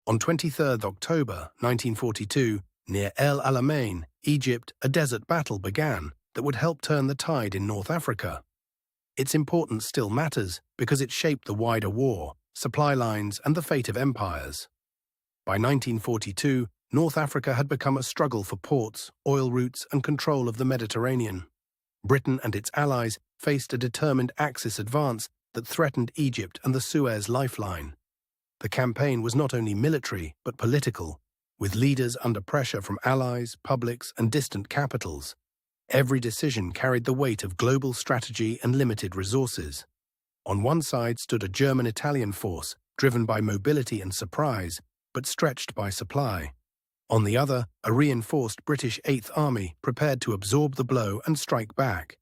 On 23 October 1942, near El Alamein, Egypt, a desert battle began that would help turn the tide in North Africa. Its importance still matters because it shaped the wider war, supply lines, and the fate of empires. By 1942, North Africa had become a struggle for ports, oil routes, and control of the Mediterranean. Britain and its allies faced a determined Axis advance that threatened Egypt and the Suez lifeline. The campaign was not only military but political, with leaders under pressure from allies, publics, and distant capitals. Every decision carried the weight of global strategy and limited resources. On one side stood a German-Italian force, driven by mobility and surprise, but stretched by supply. On the other, a reinforced British Eighth Army prepared to absorb the blow and strike back.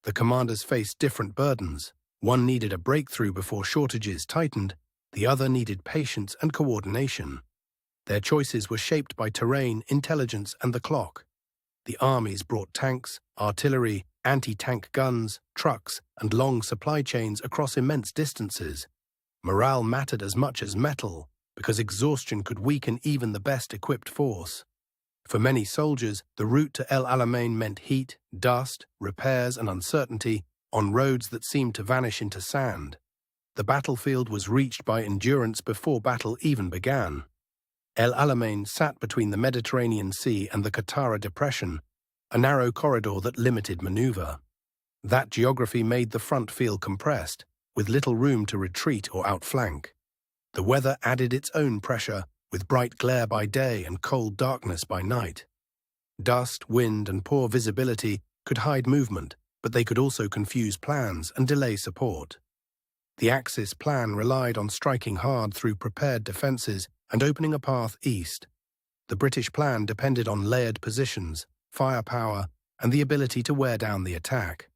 The commanders faced different burdens. One needed a breakthrough before shortages tightened, the other needed patience and coordination. Their choices were shaped by terrain, intelligence, and the clock. The armies brought tanks, artillery, anti-tank guns, trucks, and long supply chains across immense distances. Morale mattered as much as metal, because exhaustion could weaken even the best-equipped force. For many soldiers, the route to El Alamein meant heat, dust, repairs, and uncertainty on roads that seemed to vanish into sand. The battlefield was reached by endurance before battle even began. El Alamein sat between the Mediterranean Sea and the Qattara Depression, a narrow corridor that limited maneuver. That geography made the front feel compressed, with little room to retreat or outflank. The weather added its own pressure, with bright glare by day and cold darkness by night. Dust, wind, and poor visibility could hide movement, but they could also confuse plans and delay support. The Axis plan relied on striking hard through prepared defences and opening a path east. The British plan depended on layered positions, firepower, and the ability to wear down the attack.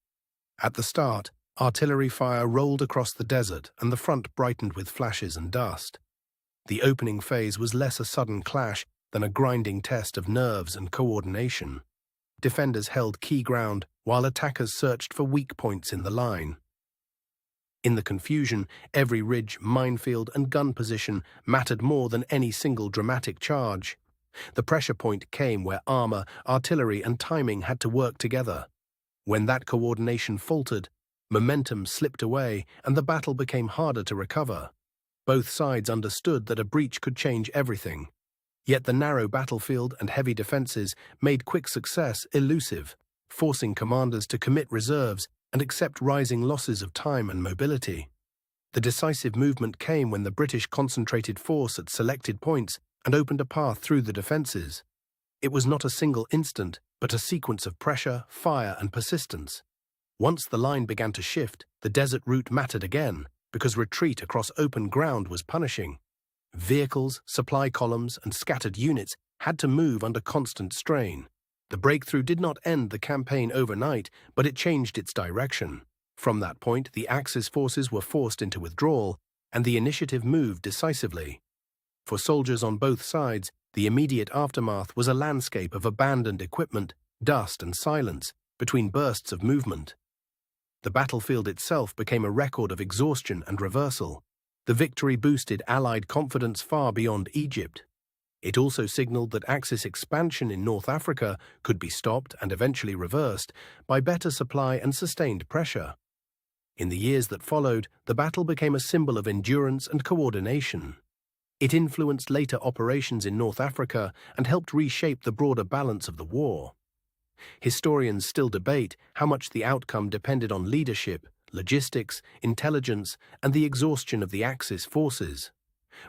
At the start, artillery fire rolled across the desert and the front brightened with flashes and dust. The opening phase was less a sudden clash than a grinding test of nerves and coordination. Defenders held key ground while attackers searched for weak points in the line. In the confusion, every ridge, minefield, and gun position mattered more than any single dramatic charge. The pressure point came where armor, artillery, and timing had to work together. When that coordination faltered, momentum slipped away and the battle became harder to recover. Both sides understood that a breach could change everything. Yet the narrow battlefield and heavy defenses made quick success elusive, forcing commanders to commit reserves and accept rising losses of time and mobility. The decisive movement came when the British concentrated force at selected points and opened a path through the defences. It was not a single instant, but a sequence of pressure, fire, and persistence. Once the line began to shift, the desert route mattered again, because retreat across open ground was punishing. Vehicles, supply columns, and scattered units had to move under constant strain. The breakthrough did not end the campaign overnight, but it changed its direction. From that point, the Axis forces were forced into withdrawal, and the initiative moved decisively. For soldiers on both sides, the immediate aftermath was a landscape of abandoned equipment, dust, and silence between bursts of movement. The battlefield itself became a record of exhaustion and reversal. The victory boosted Allied confidence far beyond Egypt. It also signaled that Axis expansion in North Africa could be stopped and eventually reversed by better supply and sustained pressure. In the years that followed, the battle became a symbol of endurance and coordination. It influenced later operations in North Africa and helped reshape the broader balance of the war. Historians still debate how much the outcome depended on leadership, logistics, intelligence, and the exhaustion of the Axis forces.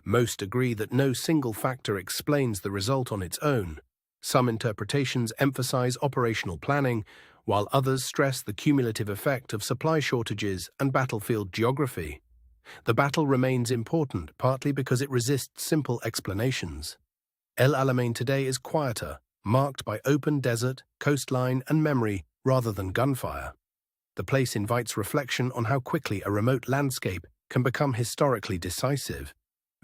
Most agree that no single factor explains the result on its own. Some interpretations emphasize operational planning, while others stress the cumulative effect of supply shortages and battlefield geography. The battle remains important partly because it resists simple explanations. El Alamein today is quieter, marked by open desert, coastline, and memory rather than gunfire. The place invites reflection on how quickly a remote landscape can become historically decisive.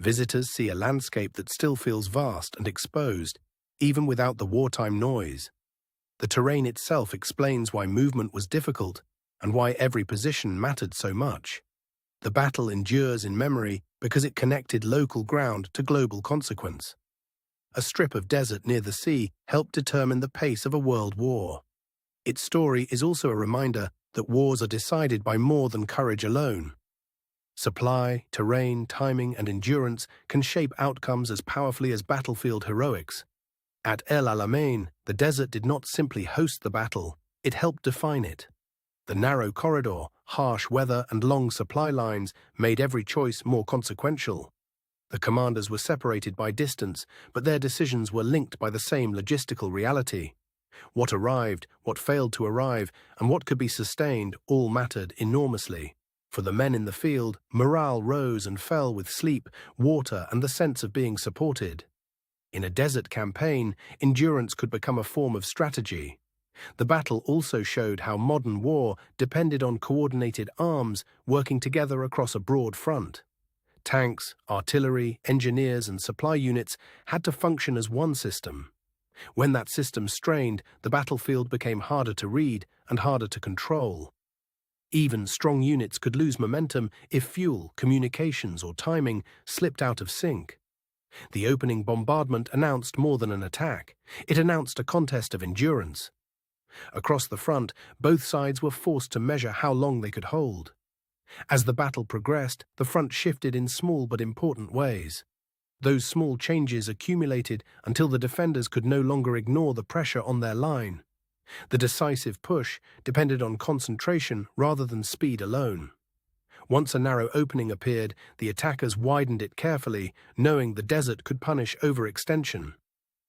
Visitors see a landscape that still feels vast and exposed, even without the wartime noise. The terrain itself explains why movement was difficult and why every position mattered so much. The battle endures in memory because it connected local ground to global consequence. A strip of desert near the sea helped determine the pace of a world war. Its story is also a reminder that wars are decided by more than courage alone. Supply, terrain, timing, and endurance can shape outcomes as powerfully as battlefield heroics. At El Alamein, the desert did not simply host the battle, it helped define it. The narrow corridor, harsh weather, and long supply lines made every choice more consequential. The commanders were separated by distance, but their decisions were linked by the same logistical reality. What arrived, what failed to arrive, and what could be sustained all mattered enormously. For the men in the field, morale rose and fell with sleep, water, and the sense of being supported. In a desert campaign, endurance could become a form of strategy. The battle also showed how modern war depended on coordinated arms working together across a broad front. Tanks, artillery, engineers, and supply units had to function as one system. When that system strained, the battlefield became harder to read and harder to control. Even strong units could lose momentum if fuel, communications, or timing slipped out of sync. The opening bombardment announced more than an attack. It announced a contest of endurance. Across the front, both sides were forced to measure how long they could hold. As the battle progressed, the front shifted in small but important ways. Those small changes accumulated until the defenders could no longer ignore the pressure on their line. The decisive push depended on concentration rather than speed alone. Once a narrow opening appeared, the attackers widened it carefully, knowing the desert could punish overextension.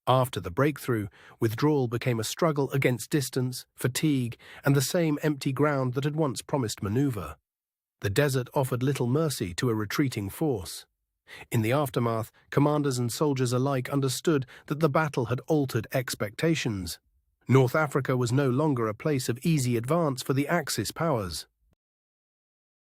After the breakthrough, withdrawal became a struggle against distance, fatigue, and the same empty ground that had once promised maneuver. The desert offered little mercy to a retreating force. In the aftermath, commanders and soldiers alike understood that the battle had altered expectations. North Africa was no longer a place of easy advance for the Axis powers.